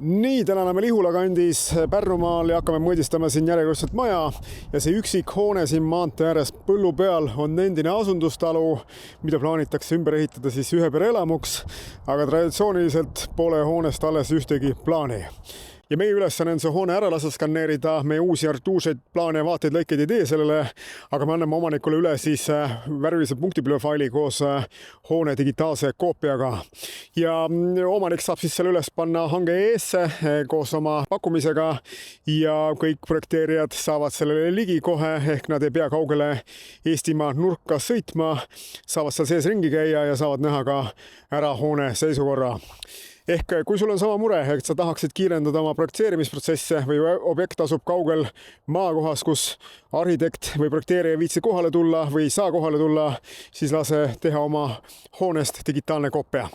Nii, täna oleme Lihula kandis Pärnumaal ja hakkame mõõdistama siin järjekordselt maja ja see üksik hoone siin maantee ääres põllu peal on endine asundustalu, mida plaanitakse ümber ehitada siis ühe pere elamuks, aga traditsiooniliselt pole hoonest alles ühtegi plaani. Ja meie ülesanne on see hoone ära lasta skaneerida, me uusi arhitektuurseid plaane ja vaateid lõikeid ei tee sellele, aga me anname omanikule üle siis värvilise punktipilvefaili koos hoone digitaalse koopiaga. Ja omanik saab siis selle üles panna hange eesse koos oma pakkumisega ja kõik projekteerijad saavad sellele ligi kohe, ehk nad ei pea kaugele Eestimaa nurka sõitma, saavad seal sees ringi käia ja saavad näha ka ära hoone seisukorra. Ehk kui sul on sama mure, et sa tahaksid kiirendada oma projekteerimisprotsesse või objekt asub kaugel maakohas, kus arhitekt või projekteerija ei viitsi kohale tulla või ei saa kohale tulla, siis lase teha oma hoonest digitaalne koopia.